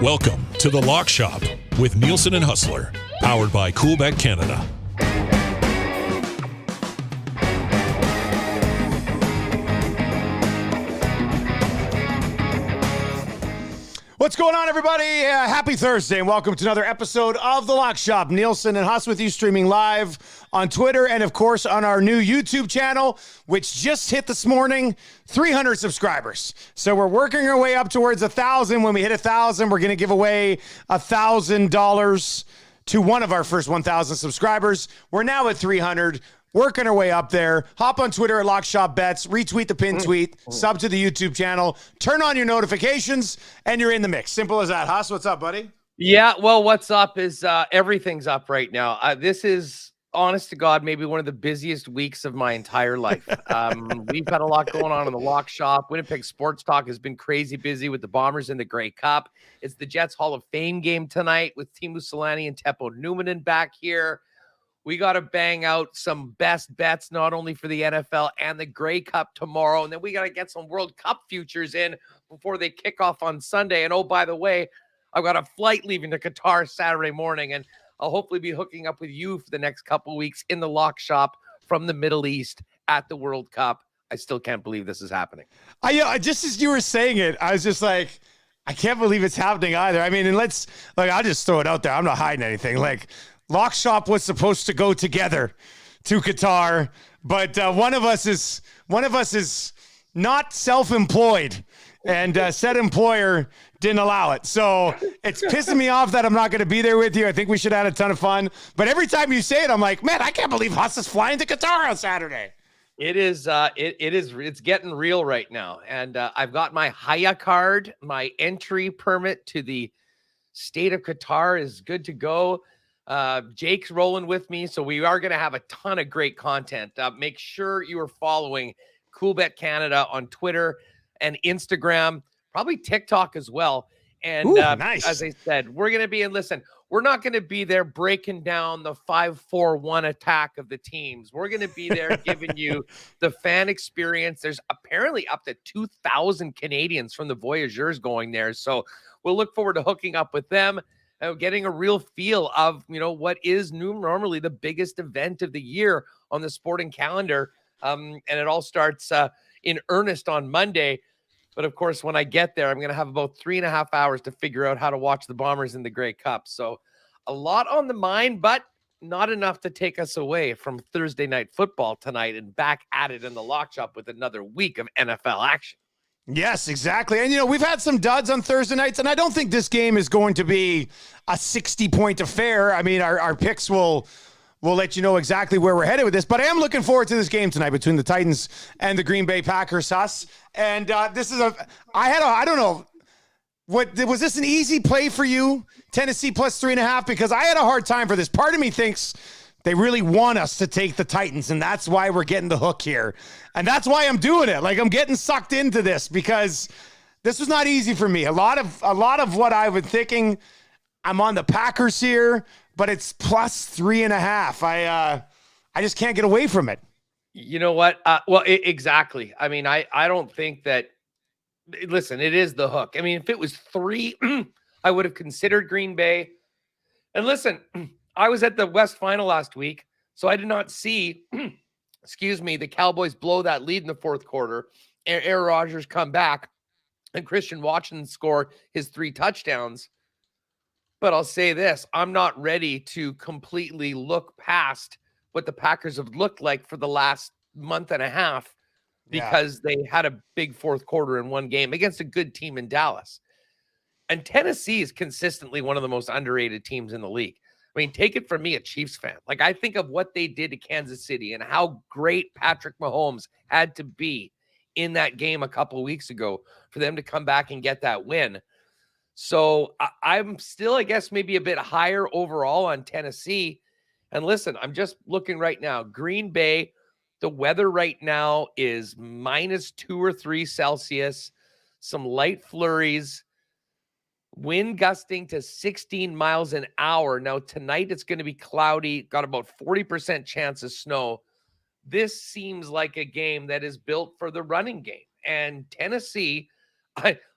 Welcome to The Lock Shop with Nielson and Hustler, powered by Coolbet Canada. What's going on, everybody? Happy Thursday, and welcome to another episode of The Lock Shop. Nielson and Huss with you, streaming live on Twitter and, of course, on our new YouTube channel, which just hit this morning, 300 subscribers. So we're working our way up towards 1,000. When we hit 1,000, we're going to give away $1,000 to one of our first 1,000 subscribers. We're now at 300. Working our way up there. Hop on Twitter at LockShopBets, retweet the pin tweet, sub to the YouTube channel, turn on your notifications, and you're in the mix. Simple as that. Huss, what's up, buddy? Yeah, well, what's up is everything's up right now. This is, honest to God, maybe one of the busiest weeks of my entire life. We've had a lot going on in the Lock Shop. Winnipeg Sports Talk has been crazy busy with the Bombers in the Grey Cup. It's the Jets Hall of Fame game tonight with Teemu Selanne and Teppo Numminen back here. We got to bang out some best bets, not only for the NFL and the Grey Cup tomorrow. And then we got to get some World Cup futures in before they kick off on Sunday. And oh, by the way, I've got a flight leaving to Qatar Saturday morning. And I'll hopefully be hooking up with you for the next couple of weeks in the Lock Shop from the Middle East at the World Cup. I still can't believe this is happening. I just as you were saying it, I was just like, I can't believe it's happening either. I mean, and I'll just throw it out there. I'm not hiding anything. Lock Shop was supposed to go together to Qatar, but one of us is not self-employed, and said employer didn't allow it. So it's pissing me off that I'm not going to be there with you. I think we should have had a ton of fun. But every time you say it, I'm like, man, I can't believe Huss is flying to Qatar on Saturday. It is. It's getting real right now, and I've got my Haya card. My entry permit to the state of Qatar is good to go. Jake's rolling with me, so we are going to have a ton of great content. Make sure you are following Coolbet Canada on Twitter and Instagram, probably TikTok as well. And nice. As I said, we're going to be we're not going to be there breaking down the 5-4-1 attack of the teams. We're going to be there giving you the fan experience. There's apparently up to 2,000 Canadians from the Voyageurs going there, so we'll look forward to hooking up with them. Getting a real feel of, what is normally the biggest event of the year on the sporting calendar. And it all starts in earnest on Monday. But of course, when I get there, I'm going to have about 3.5 hours to figure out how to watch the Bombers in the Grey Cup. So a lot on the mind, but not enough to take us away from Thursday night football tonight and back at it in the Lock Shop with another week of NFL action. Yes, exactly. And, we've had some duds on Thursday nights, and I don't think this game is going to be a 60-point affair. I mean, our picks will let you know exactly where we're headed with this, but I am looking forward to this game tonight between the Titans and the Green Bay Packers, Huss. And this is I don't know, was this an easy play for you, Tennessee plus 3.5? Because I had a hard time for this. Part of me thinks they really want us to take the Titans, and that's why we're getting the hook here. And that's why I'm doing it. I'm getting sucked into this because this was not easy for me. A lot of what I was thinking, I'm on the Packers here, but it's plus 3.5. I just can't get away from it. You know what? Exactly. I mean, I don't think that, listen, it is the hook. I mean, if it was 3, I would have considered Green Bay. And listen, I was at the West Final last week, so I did not see, the Cowboys blow that lead in the fourth quarter, Aaron Rodgers come back, and Christian Watson score his 3 touchdowns. But I'll say this, I'm not ready to completely look past what the Packers have looked like for the last month and a half because they had a big fourth quarter in one game against a good team in Dallas. And Tennessee is consistently one of the most underrated teams in the league. I mean, take it from me, a Chiefs fan. I think of what they did to Kansas City and how great Patrick Mahomes had to be in that game a couple of weeks ago for them to come back and get that win. So I'm still, I guess, maybe a bit higher overall on Tennessee. And listen, I'm just looking right now. Green Bay, the weather right now is -2 or 3 Celsius, some light flurries. Wind gusting to 16 miles an hour. Now, tonight it's going to be cloudy, got about 40% chance of snow. This seems like a game that is built for the running game. And Tennessee,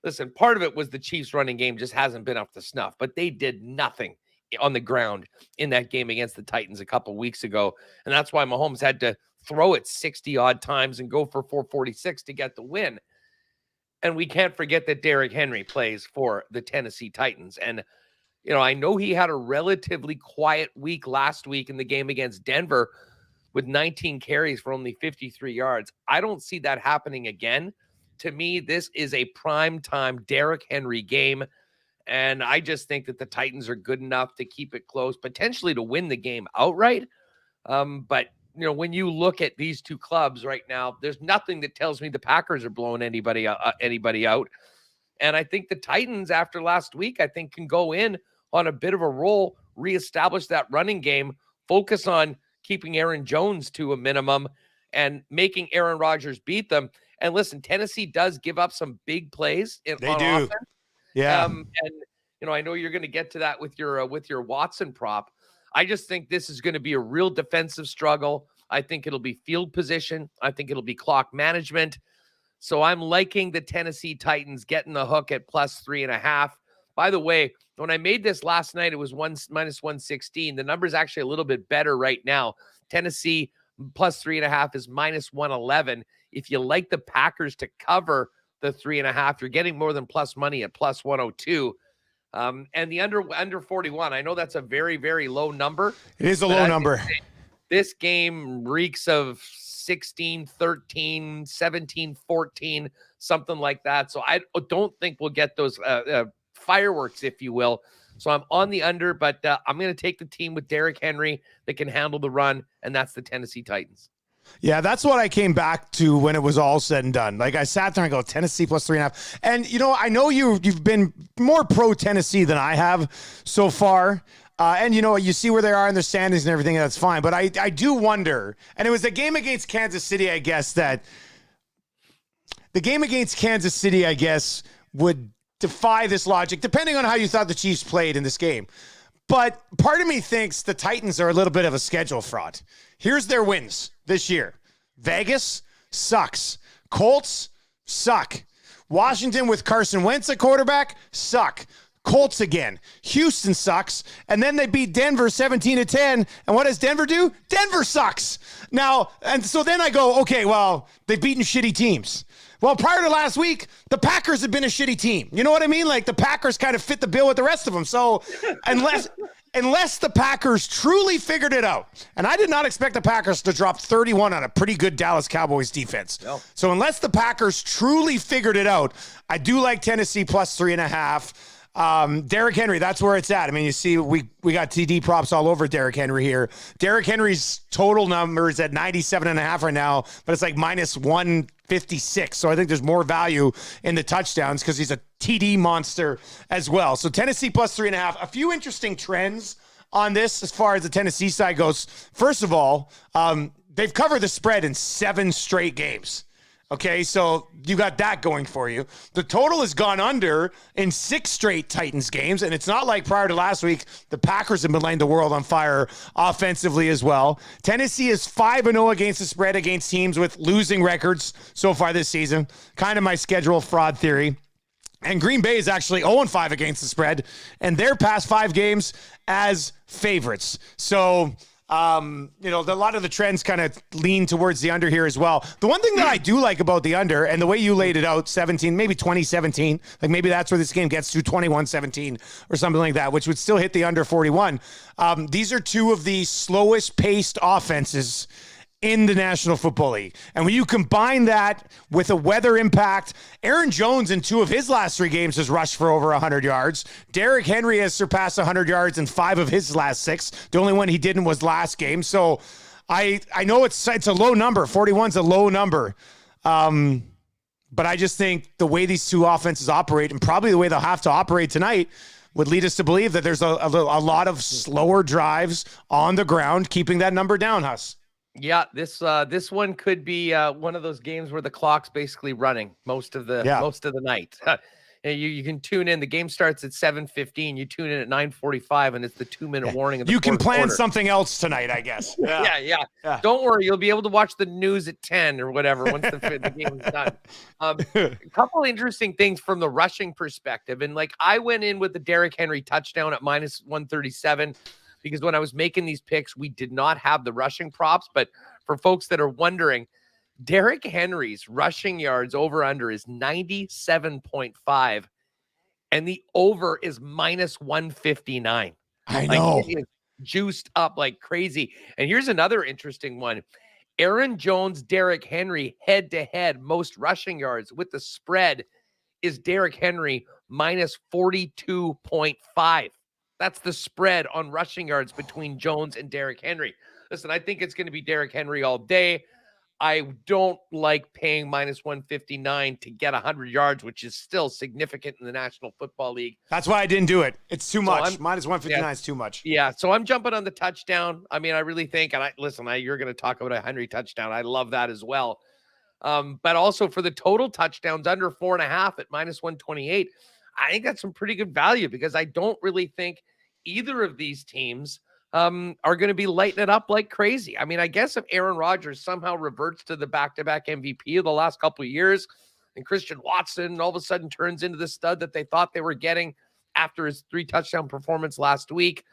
Listen, part of it was the Chiefs running game just hasn't been up to snuff, but they did nothing on the ground in that game against the Titans a couple weeks ago. And that's why Mahomes had to throw it 60 odd times and go for 446 to get the win. And we can't forget that Derrick Henry plays for the Tennessee Titans. And, I know he had a relatively quiet week last week in the game against Denver with 19 carries for only 53 yards. I don't see that happening again. To me, this is a prime time Derrick Henry game. And I just think that the Titans are good enough to keep it close, potentially to win the game outright. But, when you look at these two clubs right now, there's nothing that tells me the Packers are blowing anybody out. And I think the Titans, after last week, I think can go in on a bit of a roll, reestablish that running game, focus on keeping Aaron Jones to a minimum and making Aaron Rodgers beat them. And listen, Tennessee does give up some big plays on offense. Yeah. And I know you're going to get to that with your Watson prop. I just think this is going to be a real defensive struggle. I think it'll be field position. I think it'll be clock management. So I'm liking the Tennessee Titans getting the hook at plus 3.5. By the way, when I made this last night, it was minus 116. The number is actually a little bit better right now. Tennessee plus 3.5 is minus 111. If you like the Packers to cover the 3.5, you're getting more than plus money at plus 102. And the under 41, I know that's a very, very low number. It is a low number. This game reeks of 16-13, 17-14, something like that. So I don't think we'll get those fireworks, if you will. So I'm on the under, but I'm going to take the team with Derrick Henry that can handle the run, and that's the Tennessee Titans. Yeah, that's what I came back to when it was all said and done. Like I sat there and go, Tennessee plus 3.5. And, I know you've been more pro Tennessee than I have so far. And, you see where they are in their standings and everything, and that's fine. But I do wonder, and it was a game against Kansas City, I guess, that the game against Kansas City, I guess, would defy this logic, depending on how you thought the Chiefs played in this game. But part of me thinks the Titans are a little bit of a schedule fraud. Here's their wins this year. Vegas sucks. Colts suck. Washington with Carson Wentz at quarterback suck. Colts again. Houston sucks. And then they beat Denver 17-10. And what does Denver do? Denver sucks. Now, and so then I go, okay, well, they've beaten shitty teams. Well, prior to last week, the Packers had been a shitty team. You know what I mean? Like the Packers kind of fit the bill with the rest of them. So unless the Packers truly figured it out, and I did not expect the Packers to drop 31 on a pretty good Dallas Cowboys defense. No. So unless the Packers truly figured it out, I do like Tennessee plus 3.5. Derrick Henry, that's where it's at. I mean, you see, we got TD props all over Derrick Henry here. Derrick Henry's total number is at 97.5 right now, but it's like minus 156. So I think there's more value in the touchdowns because he's a TD monster as well. So Tennessee plus 3.5. A few interesting trends on this as far as the Tennessee side goes. First of all, they've covered the spread in 7 straight games. Okay, so you got that going for you. The total has gone under in 6 straight Titans games, and it's not like prior to last week, the Packers have been lighting the world on fire offensively as well. Tennessee is 5-0 against the spread against teams with losing records so far this season. Kind of my schedule fraud theory. And Green Bay is actually 0-5 against the spread, and their past 5 games as favorites. So a lot of the trends kind of lean towards the under here as well. The one thing that I do like about the under, and the way you laid it out, 17, maybe 2017, like maybe that's where this game gets to, 21-17 or something like that, which would still hit the under 41. These are 2 of the slowest paced offenses in the National Football League. And when you combine that with a weather impact, Aaron Jones in 2 of his last 3 games has rushed for over 100 yards. Derrick Henry has surpassed 100 yards in 5 of his last 6. The only one he didn't was last game. So I know it's a low number. 41's a low number. But I just think the way these 2 offenses operate, and probably the way they'll have to operate tonight, would lead us to believe that there's a lot of slower drives on the ground, keeping that number down, Huss. Yeah, this one could be one of those games where the clock's basically running most of the night. You can tune in. The game starts at 7:15. You tune in at 9:45, and it's the 2-minute warning. You can plan something else tonight, I guess. Yeah. Don't worry. You'll be able to watch the news at 10 or whatever once the game is done. A couple interesting things from the rushing perspective. And like I went in with the Derrick Henry touchdown at minus 137 because when I was making these picks, we did not have the rushing props. But for folks that are wondering, Derrick Henry's rushing yards over under is 97.5, and the over is minus 159. I know. Like, it is juiced up like crazy. And here's another interesting one. Aaron Jones, Derrick Henry, head-to-head, most rushing yards with the spread is Derrick Henry minus 42.5. That's the spread on rushing yards between Jones and Derrick Henry. Listen, I think it's going to be Derrick Henry all day. I don't like paying minus 159 to get 100 yards, which is still significant in the National Football League. That's why I didn't do it. It's too much. Minus 159 is too much. Yeah, so I'm jumping on the touchdown. I mean, I really think, and you're going to talk about a Henry touchdown. I love that as well. But also for the total touchdowns under 4.5 at minus 128, I think that's some pretty good value because I don't really think either of these teams are going to be lighting it up like crazy. I mean, I guess if Aaron Rodgers somehow reverts to the back-to-back MVP of the last couple of years and Christian Watson all of a sudden turns into the stud that they thought they were getting after his 3-touchdown performance last week,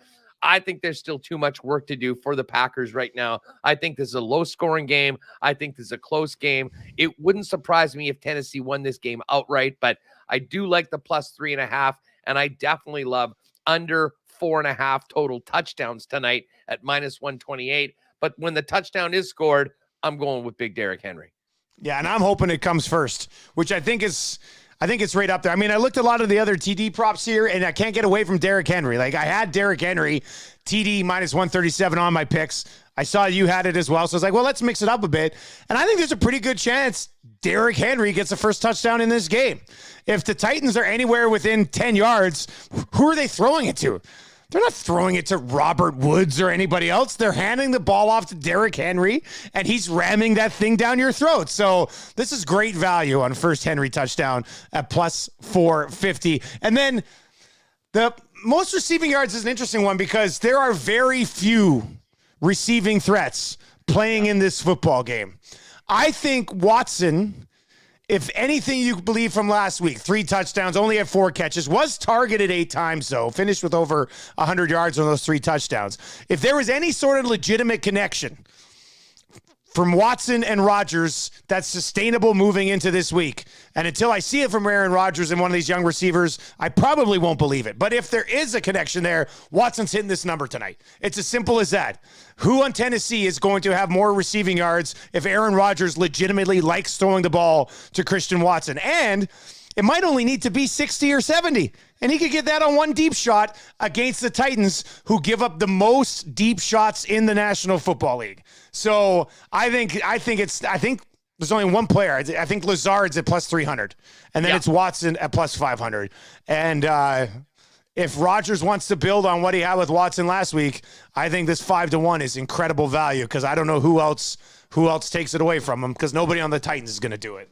I think there's still too much work to do for the Packers right now. I think this is a low-scoring game. I think this is a close game. It wouldn't surprise me if Tennessee won this game outright, but I do like the plus 3.5, and I definitely love under 4.5 total touchdowns tonight at minus 128. But when the touchdown is scored, I'm going with big Derrick Henry. Yeah, and I'm hoping it comes first, which I think it's right up there. I mean, I looked at a lot of the other TD props here, and I can't get away from Derrick Henry. Like, I had Derrick Henry, TD minus 137 on my picks. I saw you had it as well, so I was like, well, let's mix it up a bit. And I think there's a pretty good chance Derrick Henry gets the first touchdown in this game. If the Titans are anywhere within 10 yards, who are they throwing it to? They're not throwing it to Robert Woods or anybody else. They're handing the ball off to Derrick Henry, and he's ramming that thing down your throat. So this is great value on first Henry touchdown at plus 450. And then the most receiving yards is an interesting one because there are very few receiving threats playing in this football game. I think Watson, if anything you believe from last week, 3 touchdowns, only had 4 catches, was targeted 8 times, though, finished with over 100 yards on those 3 touchdowns. If there was any sort of legitimate connection from Watson and Rodgers that's sustainable moving into this week, and until I see it from Aaron Rodgers and one of these young receivers, I probably won't believe it. But if there is a connection there, Watson's hitting this number tonight. It's as simple as that. Who on Tennessee is going to have more receiving yards if Aaron Rodgers legitimately likes throwing the ball to Christian Watson? And it might only need to be 60 or 70. And he could get that on one deep shot against the Titans, who give up the most deep shots in the National Football League. So I think there's only one player. I think Lazard's at plus 300. And then it's Watson at plus 500. And if Rodgers wants to build on what he had with Watson last week, I think this 5-1 is incredible value because I don't know who else takes it away from him because nobody on the Titans is going to do it.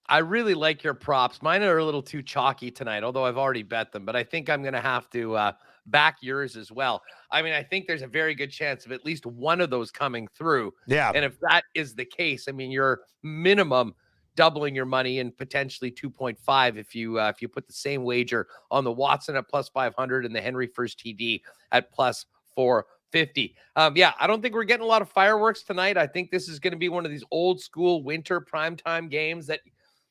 I really like your props. Mine are a little too chalky tonight, although I've already bet them, but I think I'm going to have to back yours as well. I mean, I think there's a very good chance of at least one of those coming through. Yeah. And if that is the case, I mean, you're minimum doubling your money and potentially 2.5 if you put the same wager on the Watson at plus 500 and the Henry first TD at plus 450. I don't think we're getting a lot of fireworks tonight. I think this is going to be one of these old school winter primetime games that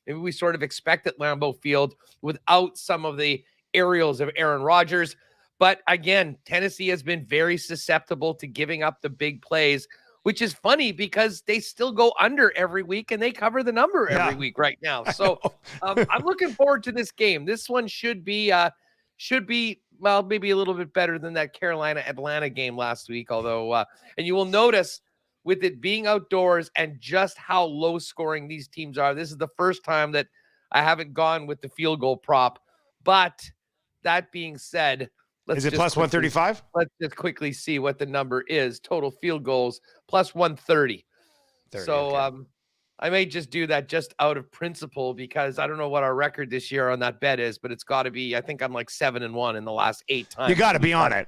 maybe we sort of expect at Lambeau Field without some of the aerials of Aaron Rodgers. But again, Tennessee has been very susceptible to giving up the big plays, which is funny because they still go under every week and they cover the number every week right now. So I'm looking forward to this game. This one should be well, maybe a little bit better than that Carolina-Atlanta game last week. Although, and you will notice with it being outdoors and just how low scoring these teams are, this is the first time that I haven't gone with the field goal prop. But that being said, is it plus 135? Let's just quickly see what the number is. Total field goals plus 130. So, okay. I may just do that just out of principle because I don't know what our record this year on that bet is, but it's got to be, I think I'm like 7-1 in the last 8 times. You got to be on it.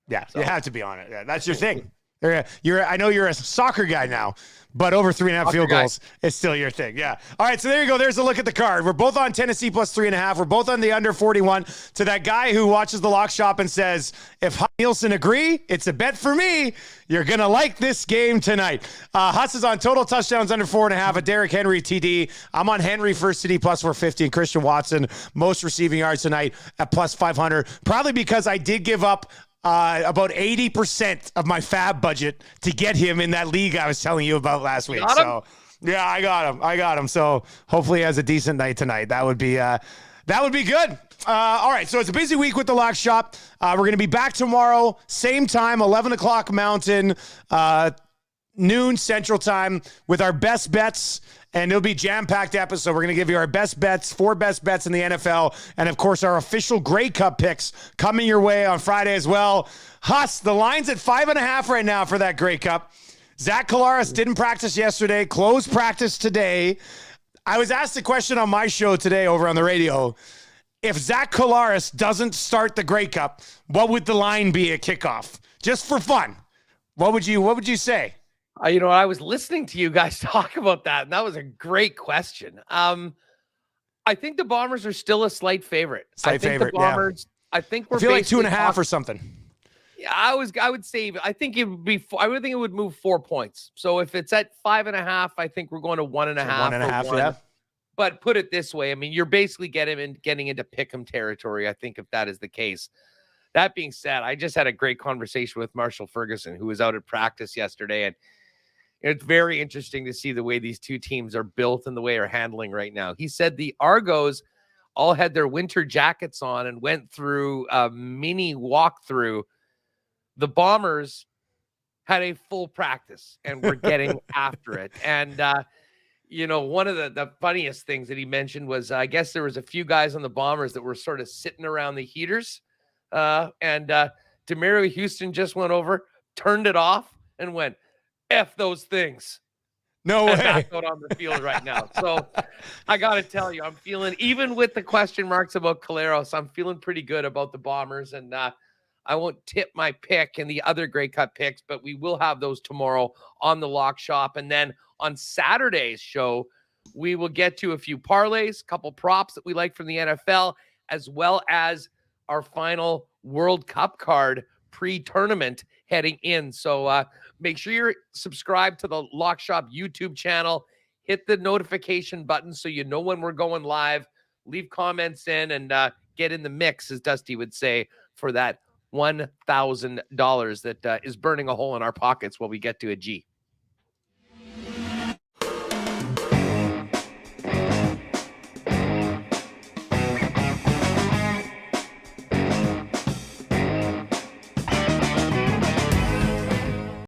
Yeah, so. You have to be on it. Yeah, that's your thing. I know you're a soccer guy now, but over 3.5 field goals is still your thing. Yeah. All right. So there you go. There's a look at the card. We're both on Tennessee plus 3.5. We're both on the under 41. To that guy who watches the lock shop and says, if Nielson agree, it's a bet for me. You're going to like this game tonight. Huss is on total touchdowns under 4.5. A Derrick Henry TD. I'm on Henry first TD plus 450 and Christian Watson most receiving yards tonight at plus 500. Probably because I did give up about 80% of my fab budget to get him in that league I was telling you about last week. So yeah, I got him. So hopefully he has a decent night tonight. That would be good. All right. So it's a busy week with the lock shop. We're going to be back tomorrow, same time, 11 o'clock Mountain, noon Central Time with our best bets. And it'll be a jam-packed episode. We're going to give you our best bets, 4 best bets in the NFL, and, of course, our official Grey Cup picks coming your way on Friday as well. Huss, the line's at 5.5 right now for that Grey Cup. Zach Collaros didn't practice yesterday, closed practice today. I was asked a question on my show today over on the radio. If Zach Collaros doesn't start the Grey Cup, what would the line be at kickoff? Just for fun. What would you say? I was listening to you guys talk about that, and that was a great question. I think the Bombers are still a slight favorite. The Bombers. Yeah. I think I feel like 2.5 or something. Yeah, I would say. I think it would be. I would think it would move 4 points. So if it's at 5.5, I think we're going to 1.5. 1.5. Yeah. But put it this way, I mean, you're basically getting into pick'em territory. I think if that is the case. That being said, I just had a great conversation with Marshall Ferguson, who was out at practice yesterday, and it's very interesting to see the way these two teams are built and the way they're handling right now. He said the Argos all had their winter jackets on and went through a mini walkthrough. The Bombers had a full practice and were getting after it. And, one of the funniest things that he mentioned was, I guess there was a few guys on the Bombers that were sort of sitting around the heaters. Demerio Houston just went over, turned it off, and went, F those things. No way. That's out on the field right now. So I got to tell you, I'm feeling, even with the question marks about Collaros, I'm feeling pretty good about the Bombers. And I won't tip my pick and the other Grey Cup picks, but we will have those tomorrow on the lock shop. And then on Saturday's show, we will get to a few parlays, a couple props that we like from the NFL, as well as our final World Cup card pre-tournament heading in. So make sure you're subscribed to the Lock Shop YouTube channel. Hit the notification button so you know when we're going live. Leave comments in and get in the mix, as Dusty would say, for that $1,000 that is burning a hole in our pockets while we get to a G.